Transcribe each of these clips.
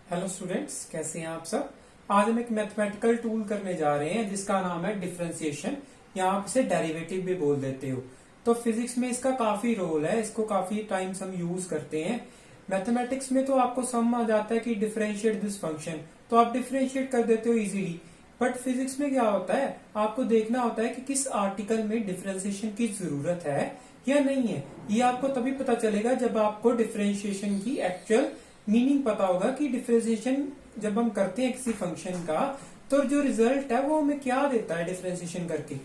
Hello students, कैसे हैं आप सब। आज हम एक मैथमेटिकल टूल करने जा रहे हैं जिसका नाम है डिफरेंशिएशन, या आप इसे डेरिवेटिव भी बोल देते हो। तो फिजिक्स में इसका काफी रोल है, इसको काफी टाइम्स हम यूज करते हैं। मैथमेटिक्स में तो आपको समझ आ जाता है कि डिफरेंशिएट दिस फंक्शन, तो आप डिफरेंशिएट कर देते हो इजीली। बट फिजिक्स में क्या होता है, आपको देखना होता है कि किस आर्टिकल में डिफरेंशिएशन की जरूरत है या नहीं है। ये आपको तभी पता चलेगा जब आपको डिफरेंशिएशन की एक्चुअल मीनिंग पता होगा कि डिफरेंशिएशन जब हम करते हैं किसी फंक्शन का, तो जो रिजल्ट है वो हमें क्या देता है डिफरेंशिएशन करके।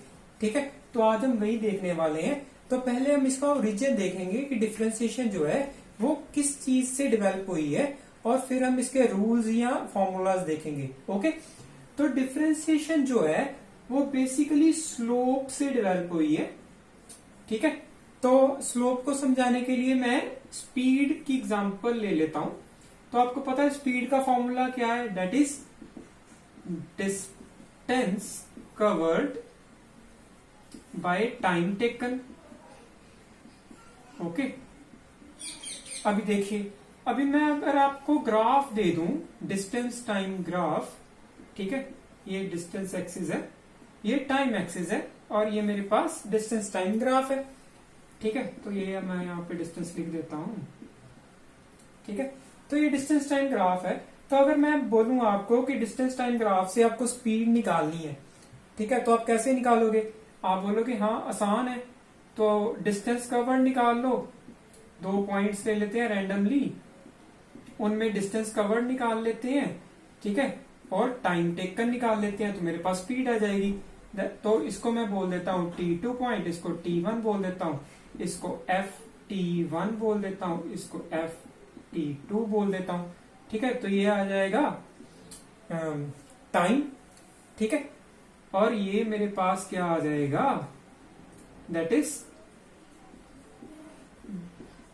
ठीक है, तो आज हम वही देखने वाले हैं। तो पहले हम इसका ओरिजिन देखेंगे कि डिफरेंशिएशन जो है वो किस चीज से डेवलप हुई है, और फिर हम इसके रूल्स या फॉर्मूलाज देखेंगे। ओके, तो डिफरेंशिएशन जो है वो बेसिकली स्लोप से डेवलप हुई है। ठीक है, तो स्लोप को समझाने के लिए मैं स्पीड की एग्जांपल ले लेता हूं। तो आपको पता है स्पीड का फॉर्मूला क्या है, that is distance covered by time taken. Okay, अभी देखिए, अभी मैं अगर आपको ग्राफ दे दूं, डिस्टेंस टाइम ग्राफ, ठीक है, ये डिस्टेंस एक्सिस है, ये टाइम एक्सिस है, और ये मेरे पास डिस्टेंस टाइम ग्राफ है। ठीक है, तो ये मैं यहाँ पे डिस्टेंस लिख देता हूं। ठीक है, तो ये डिस्टेंस टाइम ग्राफ है। तो अगर मैं बोलूं आपको कि डिस्टेंस टाइम ग्राफ से आपको स्पीड निकालनी है, ठीक है, तो आप कैसे निकालोगे। आप बोलोगे हाँ आसान है, तो डिस्टेंस कवर्ड निकाल लो। दो पॉइंट्स ले लेते हैं रैंडमली, उनमें डिस्टेंस कवर्ड निकाल लेते हैं। ठीक है, और टाइम टेकन निकाल लेते हैं, तो मेरे पास स्पीड आ जाएगी। तो इसको मैं बोल देता हूँ T2 पॉइंट, इसको T1 बोल देता हूँ, इसको FT1 बोल देता हूँ, इसको FT2 बोल देता हूँ। ठीक है, तो ये आ जाएगा टाइम। ठीक है, और ये मेरे पास क्या आ जाएगा, that is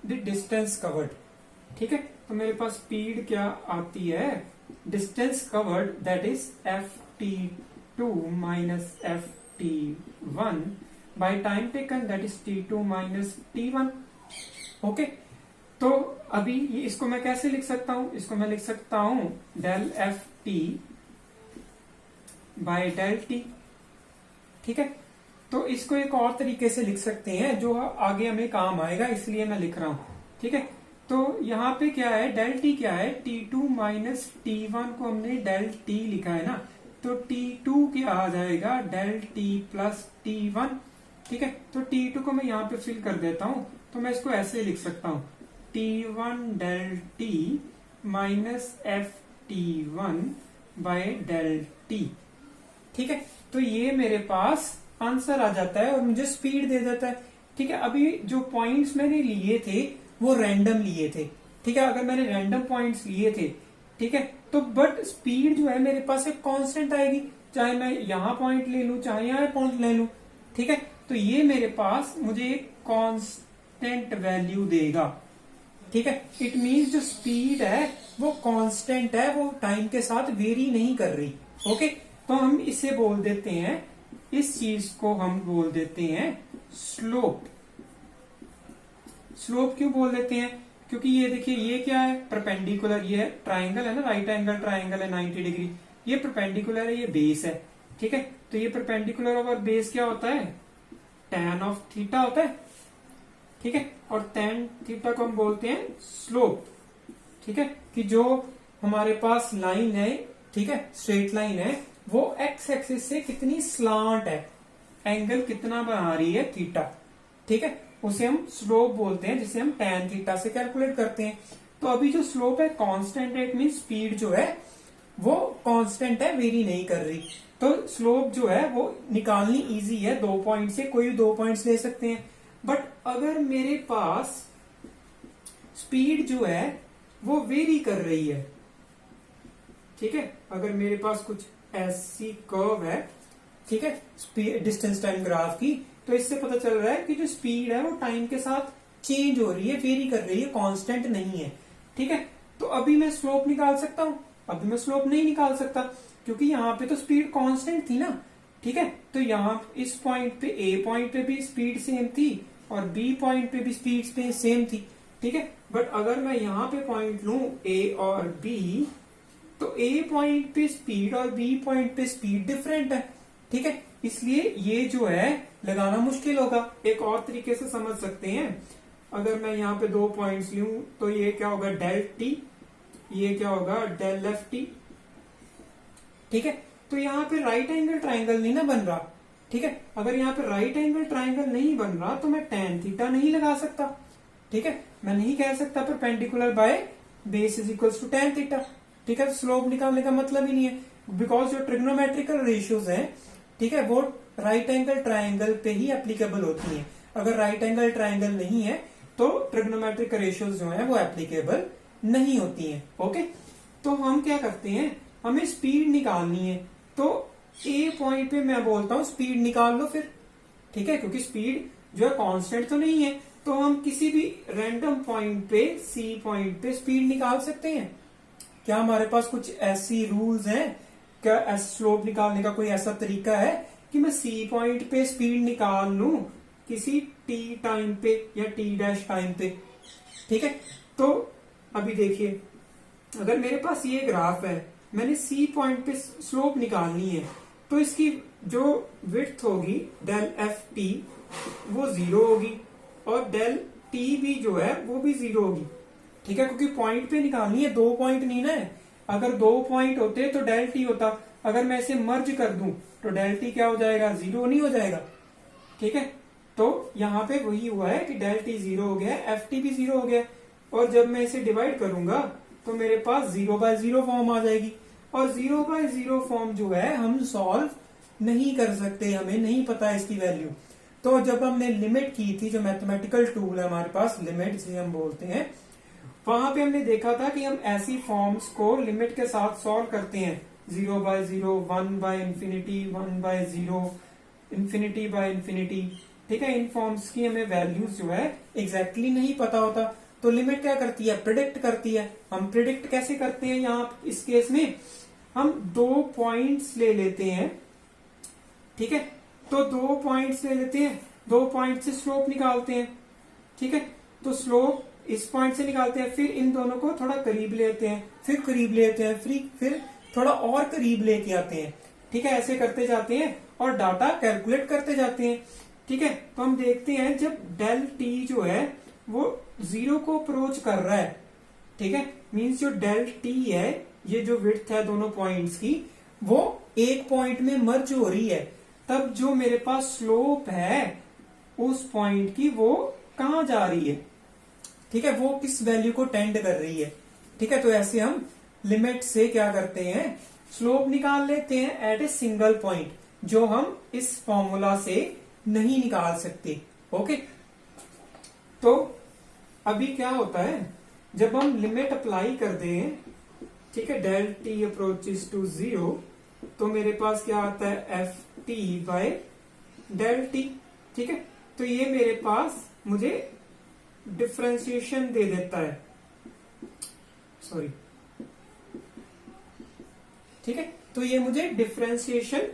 the distance covered. ठीक है, तो मेरे पास स्पीड क्या आती है, distance covered, that is FT2 minus FT1 by time taken, that is T2 minus T1। Okay, तो अभी इसको मैं कैसे लिख सकता हूं, इसको मैं लिख सकता हूं del FT by del T। ठीक है, तो इसको एक और तरीके से लिख सकते हैं जो आगे हमें काम आएगा, इसलिए मैं लिख रहा हूं। ठीक है, तो यहाँ पे क्या है, डेल T क्या है, T2 माइनस T1 को हमने डेल T लिखा है ना, तो T2 क्या आ जाएगा, डेल T प्लस T1। ठीक है, तो T2 को मैं यहाँ पे फिल कर देता हूं, तो मैं इसको ऐसे लिख सकता हूं, T1 del T minus FT1 by del T। ठीक है, तो ये मेरे पास आंसर आ जाता है और मुझे स्पीड दे देता है। ठीक है, अभी जो पॉइंट्स मैंने लिए थे वो रैंडम लिए थे। ठीक है, अगर मैंने रैंडम पॉइंट्स लिए थे, ठीक है, तो बट स्पीड जो है मेरे पास एक कांस्टेंट आएगी, चाहे मैं यहां पॉइंट ले लूं चाहे यहां पॉइंट ले लूं। ठीक है, तो ये मेरे पास मुझे एक कांस्टेंट वैल्यू देगा। ठीक है, इट मीन्स जो स्पीड है वो कांस्टेंट है, वो टाइम के साथ वेरी नहीं कर रही। ओके, तो हम इसे बोल देते हैं, इस चीज को हम बोल देते हैं स्लोप। स्लोप क्यों बोल देते हैं, क्योंकि ये देखिए, ये क्या है, परपेंडिकुलर, ये ट्राइंगल है ना, राइट एंगल ट्राइंगल है 90 डिग्री, ये परपेंडिकुलर है, ये बेस है। ठीक है, तो ये परपेंडिकुलर ओवर बेस क्या होता है, tan ऑफ थीटा होता है। ठीक है, और tan थीटा को हम बोलते हैं स्लोप। ठीक है, कि जो हमारे पास लाइन है, ठीक है, स्ट्रेट लाइन है, वो एक्स एक्सिस से कितनी स्लांट है, एंगल कितना बना रही है थीटा। ठीक है, उसे हम स्लोप बोलते हैं, जिसे हम tan थीटा से कैलकुलेट करते हैं। तो अभी जो स्लोप है कांस्टेंट है, इट मीन स्पीड जो है वो कांस्टेंट है, वेरी नहीं कर रही। तो स्लोप जो है वो निकालनी इजी है, 2 पॉइंट से कोई 2 पॉइंट्स ले सकते हैं। बट अगर मेरे पास स्पीड जो है वो वेरी कर रही है, ठीक है, अगर मेरे पास कुछ ऐसी कर्व है, ठीक है, डिस्टेंस टाइम ग्राफ की, तो इससे पता चल रहा है कि जो स्पीड है वो टाइम के साथ चेंज हो रही है, वेरी कर रही है, कांस्टेंट नहीं है। ठीक है, तो अभी मैं स्लोप निकाल सकता हूं, अभी मैं स्लोप नहीं निकाल सकता, क्योंकि यहाँ पे तो स्पीड कांस्टेंट थी ना। ठीक है, तो यहाँ इस पॉइंट पे, ए पॉइंट पे भी स्पीड सेम थी और बी पॉइंट पे भी स्पीड सेम थी। ठीक है, बट अगर मैं यहाँ पे पॉइंट लूं ए और बी, तो ए पॉइंट पे स्पीड और बी पॉइंट पे स्पीड डिफरेंट है, ठीक है, इसलिए ये जो है लगाना मुश्किल होगा। एक और तरीके से समझ सकते हैं, अगर मैं यहाँ पे 2 पॉइंट्स लूं तो ये क्या होगा डेल टी, ये क्या होगा डेल एफ टी, ठीक है। तो यहाँ पे राइट एंगल ट्राइंगल नहीं ना बन रहा, ठीक है। अगर यहाँ पे राइट एंगल ट्राइंगल नहीं बन रहा तो मैं tan थीटा नहीं लगा सकता, ठीक है। मैं नहीं कह सकता perpendicular by base is equals to tan theta, ठीक है। स्लोप निकालने का मतलब ही नहीं है, बिकॉज जो ट्रिग्नोमेट्रिकल रेशियोज हैं, ठीक है, वो राइट एंगल ट्राइंगल पे ही एप्लीकेबल होती हैं। अगर राइट एंगल ट्राइंगल नहीं है तो ट्रिग्नोमेट्रिक रेशियोज जो है वो एप्लीकेबल नहीं होती हैं, ओके। तो हम क्या करते हैं, हमें स्पीड निकालनी है, तो ए पॉइंट पे मैं बोलता हूं स्पीड निकाल लो फिर, ठीक है, क्योंकि स्पीड जो है कांस्टेंट तो नहीं है, तो हम किसी भी रैंडम पॉइंट पे सी पॉइंट पे स्पीड निकाल सकते हैं। क्या हमारे पास कुछ ऐसी रूल्स हैं, क्या स्लोप निकालने का कोई ऐसा तरीका है कि मैं सी पॉइंट पे स्पीड निकाल लूं किसी टी टाइम पे या टी डैश टाइम पे, ठीक है। तो अभी देखिए, अगर मेरे पास ये ग्राफ है, मैंने सी पॉइंट पे स्लोप निकालनी है, तो इसकी जो विड्थ होगी डेल एफ टी वो 0 होगी और डेल टी भी जो है वो भी 0 होगी, ठीक है, क्योंकि पॉइंट पे निकालनी है, 2 पॉइंट नहीं ना है। अगर 2 पॉइंट होते तो डेल टी होता, अगर मैं इसे मर्ज कर दूं तो डेल टी क्या हो जाएगा, 0 नहीं हो जाएगा, ठीक है। तो यहाँ पे वही हुआ है कि डेल टी 0 हो गया, एफ टी भी 0 हो गया, और जब मैं इसे डिवाइड करूंगा तो मेरे पास 0/0 फॉर्म आ जाएगी, और 0/0 फॉर्म जो है हम सॉल्व नहीं कर सकते, हमें नहीं पता इसकी वैल्यू। तो जब हमने लिमिट की थी, जो मैथमेटिकल टूल है हमारे पास, लिमिट जिसे हम बोलते हैं, वहां पे हमने देखा था कि हम ऐसी फॉर्म्स को लिमिट के साथ सॉल्व करते हैं, 0/0, 1/∞, 1/0, ∞/∞, ठीक है। इन फॉर्म्स की हमें वैल्यूज जो है एग्जैक्टली नहीं पता होता, तो लिमिट क्या करती है, प्रिडिक्ट करती है। हम प्रिडिक्ट कैसे करते हैं, यहाँ इस केस में हम 2 पॉइंट्स ले लेते हैं, ठीक है। तो 2 पॉइंट्स ले लेते हैं, 2 पॉइंट से स्लोप निकालते हैं, ठीक है। तो स्लोप इस पॉइंट से निकालते हैं, फिर इन दोनों को थोड़ा करीब लेते हैं, फिर करीब लेते हैं, फिर थोड़ा और करीब लेके आते हैं, ठीक है। ऐसे करते जाते हैं और डाटा कैलकुलेट करते जाते हैं, ठीक है। तो हम देखते हैं जब डेल टी जो है वो 0 को अप्रोच कर रहा है, ठीक है, मींस जो डेल टी है, ये जो विड्थ है दोनों पॉइंट्स की, वो एक पॉइंट में मर्ज हो रही है, तब जो मेरे पास स्लोप है उस पॉइंट की वो कहां जा रही है, ठीक है, वो किस वैल्यू को टेंड कर रही है, ठीक है। तो ऐसे हम लिमिट से क्या करते हैं, स्लोप निकाल लेते हैं एट ए सिंगल पॉइंट, जो हम इस फॉर्मूला से नहीं निकाल सकते, ओके। तो अभी क्या होता है, जब हम लिमिट अप्लाई कर दें, ठीक है, डेल टी अप्रोचेस टू 0, तो मेरे पास क्या आता है, f t by del t, ठीक है। तो ये मेरे पास मुझे डिफ्रेंसिएशन दे देता है, सॉरी, ठीक है। तो ये मुझे डिफ्रेंसिएशन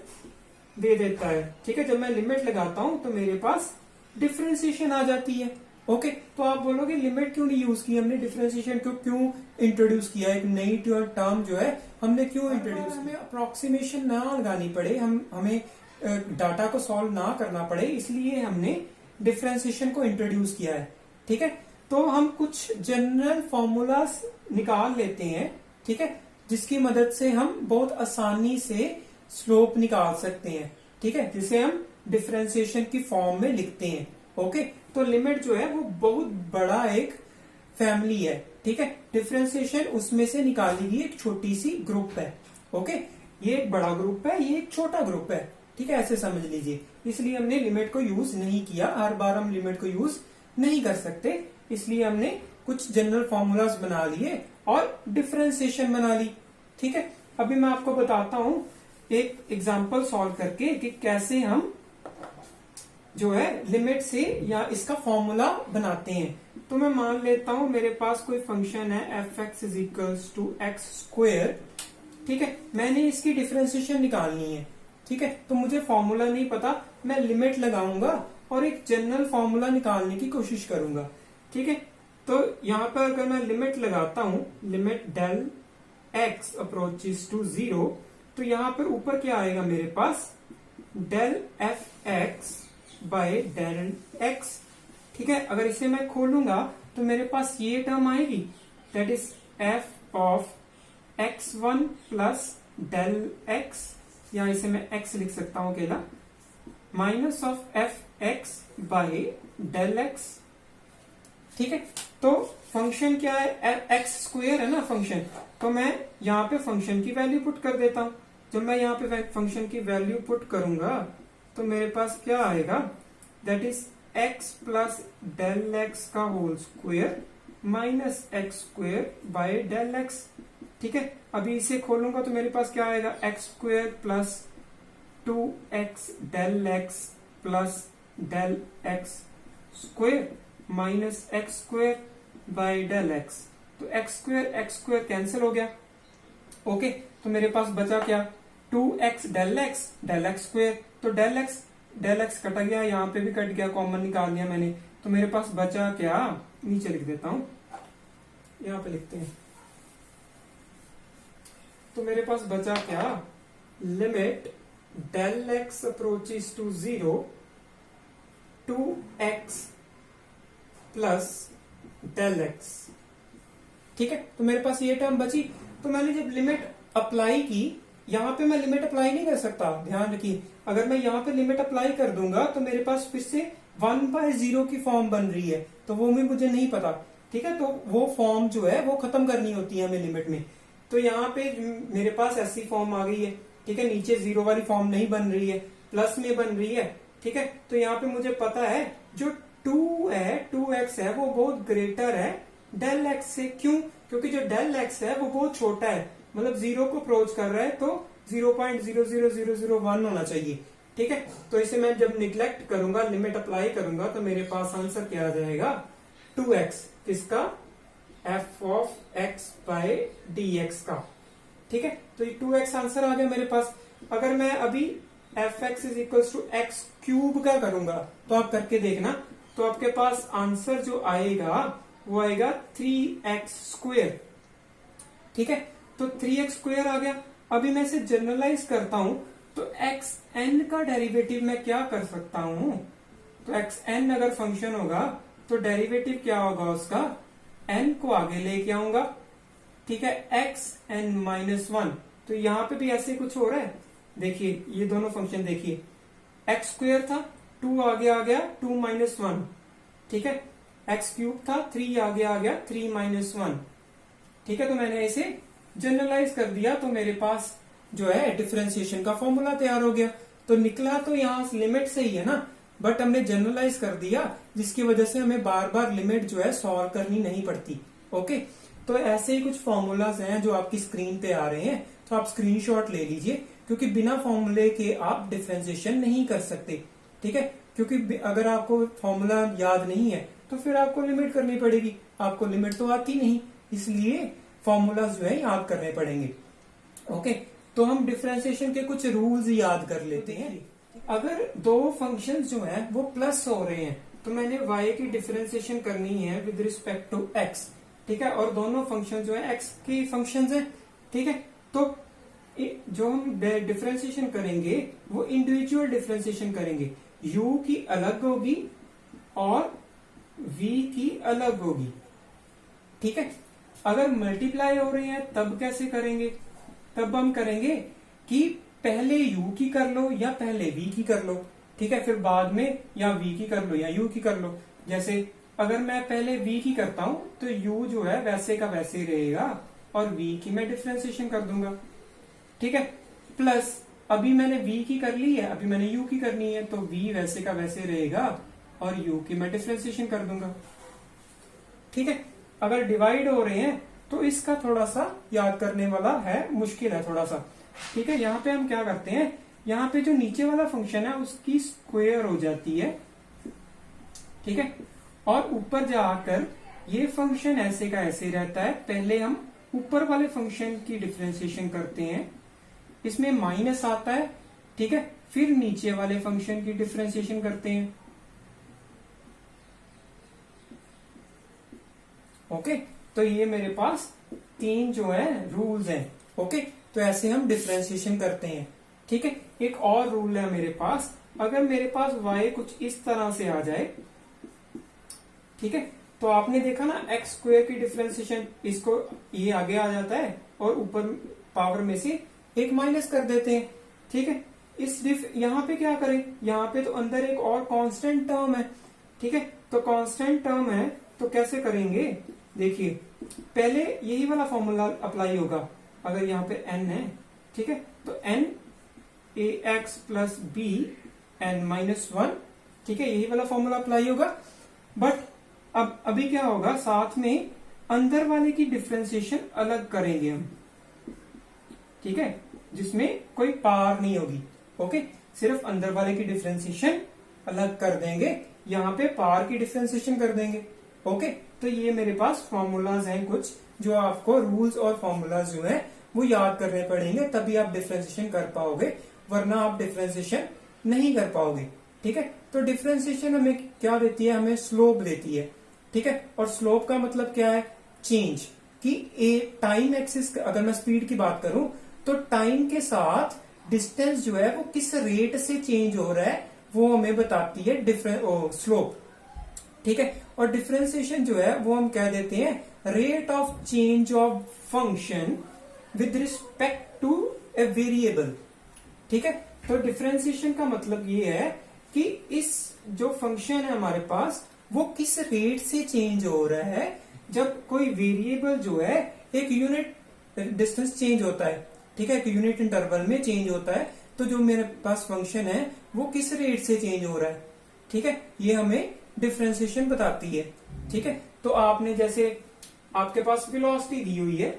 दे देता है, ठीक है। जब मैं लिमिट लगाता हूं तो मेरे पास डिफ्रेंसिएशन आ जाती है, ओके। तो आप बोलोगे लिमिट क्यों नहीं यूज की हमने, डिफरेंशिएशन क्यों इंट्रोड्यूस किया, एक नई टर्म जो है हमने क्यों इंट्रोड्यूस, हमें अप्रोक्सीमेशन ना लगानी पड़े, हमें डाटा को सॉल्व ना करना पड़े, इसलिए हमने डिफरेंशिएशन को इंट्रोड्यूस किया है, ठीक है। तो हम कुछ जनरल फॉर्मूलाज निकाल लेते हैं, ठीक है, जिसकी मदद से हम बहुत आसानी से स्लोप निकाल सकते हैं, ठीक है, जिसे हम डिफरेंशिएशन की फॉर्म में लिखते हैं, ओके। तो लिमिट जो है वो बहुत बड़ा एक फैमिली है, ठीक है। डिफरेंशिएशन उसमें से निकाली गई एक छोटी सी ग्रुप है, ओके। ये एक बड़ा ग्रुप है, ये एक छोटा ग्रुप है, ठीक है, ऐसे समझ लीजिए। इसलिए हमने लिमिट को यूज नहीं किया, हर बार हम लिमिट को यूज नहीं कर सकते, इसलिए हमने कुछ जनरल फॉर्मूलाज बना लिए और डिफरेंशिएशन बना ली, ठीक है। अभी मैं आपको बताता हूं एक एग्जाम्पल सॉल्व करके कि कैसे हम जो है लिमिट से या इसका फॉर्मूला बनाते हैं। तो मैं मान लेता हूं मेरे पास कोई फंक्शन है f x is equals to x square, ठीक है। मैंने इसकी डिफरेंशिएशन निकालनी है, ठीक है। तो मुझे फॉर्मूला नहीं पता, मैं लिमिट लगाऊंगा और एक जनरल फॉर्मूला निकालने की कोशिश करूंगा, ठीक है। तो यहां पर अगर मैं लिमिट लगाता हूं, limit del x approaches to 0, तो यहां पर ऊपर क्या आएगा मेरे पास, del F x by del x. ठीक है, अगर इसे मैं खोलूंगा तो मेरे पास ये टर्म आएगी, that is f of x1 plus del x, या इसे मैं x लिख सकता हूं अकेला, minus of f x by del x. ठीक है, तो फंक्शन क्या है, एक्स स्क्वेयर है ना फंक्शन, तो मैं यहाँ पे फंक्शन की वैल्यू पुट कर देता हूं। जब मैं यहाँ पे फंक्शन की वैल्यू पुट करूंगा तो मेरे पास क्या आएगा, that is X plus del X का whole square minus x square by del x. ठीक है, अभी इसे खोलूंगा तो मेरे पास क्या आएगा, x square plus 2x del x plus del x square minus x square by del x. तो एक्स स्क्वेयर कैंसिल हो गया। ओके, तो मेरे पास बचा क्या, 2x डेल एक्स स्क्वेयर, तो डेल एक्स कट गया, यहाँ पे भी कट गया, कॉमन निकाल लिया मैंने, तो मेरे पास बचा क्या, नीचे लिख देता हूं, यहाँ पे लिखते हैं, तो मेरे पास बचा क्या, limit del x approaches to 0, 2x plus del x. ठीक है, तो मेरे पास ये टर्म बची। तो मैंने जब लिमिट अप्लाई की, यहां पे मैं लिमिट अप्लाई नहीं कर सकता, ध्यान रखिए, अगर मैं यहां पे लिमिट अप्लाई कर दूंगा तो मेरे पास फिर से 1/0 की फॉर्म बन रही है, तो वो भी मुझे नहीं पता। ठीक है, तो वो फॉर्म जो है वो खत्म करनी होती है हमें लिमिट में। तो यहाँ पे मेरे पास ऐसी फॉर्म आ गई है। ठीक है, नीचे 0 वाली फॉर्म नहीं बन रही है, प्लस में बन रही है। ठीक है, तो यहाँ पे मुझे पता है जो 2x है वो बहुत ग्रेटर है डेल एक्स से। क्यों, क्योंकि जो डेल एक्स है वो बहुत छोटा है, मतलब 0 को अप्रोच कर रहा है, तो 0.00001 होना चाहिए। ठीक है, तो इसे मैं जब निग्लेक्ट करूंगा, लिमिट अप्लाई करूंगा, तो मेरे पास आंसर क्या आ जाएगा, 2x, किसका, f of x by dx का। ठीक है, तो ये 2x आंसर आ गया मेरे पास। अगर मैं अभी f x is equal to x cube का करूंगा, तो आप करके देखना, तो आपके पास आंसर जो आएगा वो आएगा 3x स्क्वेयर। ठीक है, तो 3x स्क्वेयर आ गया। अभी मैं इसे जनरलाइज करता हूं, तो xn का डेरिवेटिव मैं क्या कर सकता हूं, तो xn अगर फंक्शन होगा तो डेरिवेटिव क्या होगा उसका, n को आगे लेके आऊंगा। ठीक है, xn-1, तो यहां पे भी ऐसे कुछ हो रहा है, देखिए ये दोनों फंक्शन देखिए, एक्स स्क्वेयर था, 2 आगे आ गया 2 - 1। ठीक है, एक्स क्यूब था, 3 आगे आ गया 3 - 1। ठीक है, तो मैंने इसे जनरलाइज कर दिया, तो मेरे पास जो है डिफरेंशिएशन का फॉर्मूला तैयार हो गया। तो निकला तो यहाँ लिमिट से ही है ना, बट हमने जनरलाइज कर दिया, जिसकी वजह से हमें बार बार लिमिट जो है सॉल्व करनी नहीं पड़ती। ओके, तो ऐसे ही कुछ फॉर्मूलाज हैं जो आपकी स्क्रीन पे आ रहे हैं, तो आप स्क्रीनशॉट ले लीजिए, क्योंकि बिना फॉर्मूले के आप डिफरेंशिएशन नहीं कर सकते। ठीक है, क्योंकि अगर आपको फॉर्मूला याद नहीं है तो फिर आपको लिमिट करनी पड़ेगी, आपको लिमिट तो आती नहीं, इसलिए फॉर्मूलाज जो है याद करने पड़ेंगे। ओके, तो हम डिफरेंशिएशन के कुछ रूल्स याद कर लेते हैं। अगर दो फंक्शंस जो हैं वो प्लस हो रहे हैं, तो मैंने y की डिफरेंशिएशन करनी है विद रिस्पेक्ट टू x। ठीक है, और दोनों फंक्शन जो है x की फंक्शंस हैं। ठीक है, तो जो हम डिफरेंशिएशन करेंगे वो इंडिविजुअल डिफरेंशिएशन करेंगे, u की अलग होगी और v की अलग होगी। ठीक है, अगर मल्टीप्लाई हो रहे हैं तब कैसे करेंगे, तब हम करेंगे कि पहले u की कर लो या पहले v की कर लो। ठीक है, फिर बाद में या v की कर लो या u की कर लो। जैसे अगर मैं पहले v की करता हूं तो u जो है वैसे का वैसे ही रहेगा और v की मैं डिफरेंशिएशन कर दूंगा। ठीक है, प्लस अभी मैंने v की कर ली है, अभी मैंने u की करनी है, तो v वैसे का वैसे रहेगा और u की मैं डिफरेंशिएशन कर दूंगा। ठीक है, अगर डिवाइड हो रहे हैं तो इसका थोड़ा सा याद करने वाला है, मुश्किल है थोड़ा सा। ठीक है, यहाँ पे हम क्या करते हैं, यहाँ पे जो नीचे वाला फंक्शन है उसकी स्क्वायर हो जाती है। ठीक है, और ऊपर जाकर ये फंक्शन ऐसे का ऐसे रहता है। पहले हम ऊपर वाले फंक्शन की डिफरेंशिएशन करते हैं, इसमें माइनस आता है। ठीक है, फिर नीचे वाले फंक्शन की डिफरेंशिएशन करते हैं। ओके, तो ये मेरे पास तीन जो है रूल्स हैं। ओके, तो ऐसे हम डिफरेंशिएशन करते हैं। ठीक है, एक और रूल है मेरे पास, अगर मेरे पास y कुछ इस तरह से आ जाए, ठीक है, तो आपने देखा ना एक्स स्क्वायर की डिफरेंशिएशन, इसको ये आगे आ जाता है और ऊपर पावर में से एक माइनस कर देते हैं। ठीक है, यहाँ पे क्या करें, यहाँ पे तो अंदर एक और कांस्टेंट टर्म है। ठीक है, तो कांस्टेंट टर्म है तो कैसे करेंगे, देखिए पहले यही वाला फॉर्मूला अप्लाई होगा। अगर यहाँ पे n है, ठीक है, तो n ax plus B n minus one, ठीक है, यही वाला फॉर्मूला अप्लाई होगा। बट अब अभी क्या होगा, साथ में अंदर वाले की डिफरेंशिएशन अलग करेंगे हम। ठीक है, जिसमें कोई पार नहीं होगी। ओके, सिर्फ अंदर वाले की डिफरेंशिएशन अलग कर देंगे, यहाँ पे पार की डिफरेंशिएशन कर देंगे। ओके, तो ये मेरे पास फॉर्मूलाज हैं कुछ, जो आपको रूल्स और फॉर्मूलाज जो है वो याद करने पड़ेंगे, तभी आप डिफरेंशिएशन कर पाओगे, वरना आप डिफरेंशिएशन नहीं कर पाओगे। ठीक है, तो डिफरेंशिएशन हमें क्या देती है, हमें स्लोप देती है। ठीक है, और स्लोप का मतलब क्या है, चेंज कि ए टाइम एक्सिस, अगर मैं स्पीड की बात करूं तो टाइम के साथ डिस्टेंस जो है वो किस रेट से चेंज हो रहा है वो हमें बताती है स्लोप। ठीक है, और डिफरेंशिएशन जो है वो हम कह देते हैं rate of change of function with respect to a variable. ठीक है, तो डिफरेंशिएशन का मतलब ये है कि इस जो फंक्शन है हमारे पास वो किस रेट से चेंज हो रहा है जब कोई वेरिएबल जो है एक यूनिट डिस्टेंस चेंज होता है। ठीक है, एक यूनिट इंटरवल में चेंज होता है, तो जो मेरे पास फंक्शन है वो किस रेट से चेंज हो रहा है। ठीक है, ये हमें डिफरेंशिएशन बताती है। ठीक है, तो आपने जैसे आपके पास वेलोसिटी दी हुई है,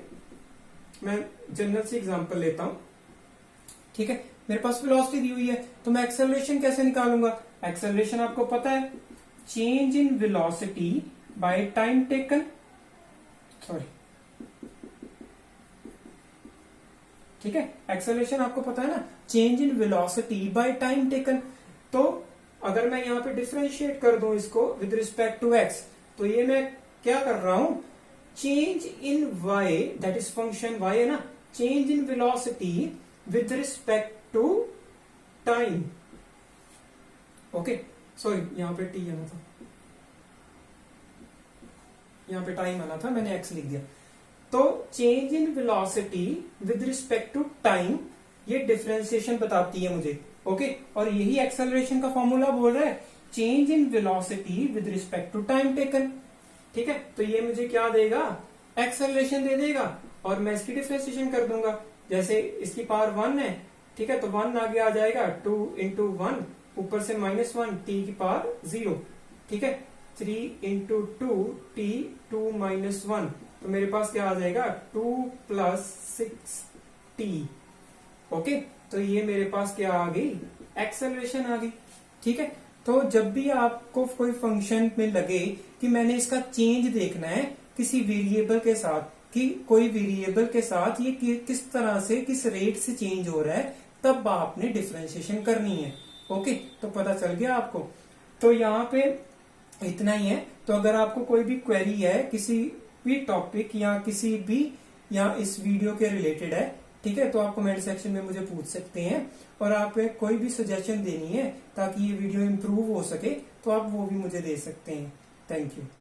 मैं जनरल से एग्जांपल लेता हूं। ठीक है, मेरे पास वेलोसिटी दी हुई है, तो मैं एक्सेलरेशन कैसे निकालूंगा, एक्सेलरेशन आपको पता है, change in velocity by time taken, sorry, ठीक है, एक्सेलरेशन आपको पता है ना, change in velocity by time taken. तो अगर मैं यहाँ पे डिफरेंशिएट कर दूं इसको विद रिस्पेक्ट टू एक्स, तो ये मैं क्या कर रहा हूं, change in y, that is function y है ना, change in velocity with respect to time. Okay, sorry, यहाँ पे टी आना था, यहाँ पे टाइम आना था, मैंने एक्स लिख दिया। तो change in velocity with respect to time, ये डिफरेंशिएशन बताती है मुझे। ओके, और यही एक्सेलरेशन का फॉर्मूला बोल रहा है, change in velocity with respect to time taken. ठीक है, तो ये मुझे क्या देगा, एक्सेलरेशन दे देगा, और मैं इसकी डिफरेंशिएशन कर दूंगा। जैसे इसकी पावर 1 है, ठीक है, तो 1 आगे आ जाएगा, 2 इंटू 1, ऊपर से -1, टी की पावर 0। ठीक है, 3 इंटू 2, टी 2 माइनस 1, तो मेरे पास क्या आ जाएगा, 2 प्लस 6t। ओके, तो ये मेरे पास क्या आ गई, एक्सेलरेशन आ गई। ठीक है, तो जब भी आपको कोई फंक्शन में लगे कि मैंने इसका चेंज देखना है किसी वेरिएबल के साथ, कि कोई वेरिएबल के साथ ये किस तरह से, किस रेट से चेंज हो रहा है, तब आपने डिफरेंशिएशन करनी है। ओके, तो पता चल गया आपको। तो यहाँ पे इतना ही है। तो अगर आपको कोई भी क्वेरी है किसी भी टॉपिक या किसी भी, या इस वीडियो के रिलेटेड है, ठीक है, तो आप कमेंट सेक्शन में मुझे पूछ सकते हैं, और आप कोई भी सजेशन देनी है ताकि ये वीडियो इम्प्रूव हो सके, तो आप वो भी मुझे दे सकते हैं। Thank you.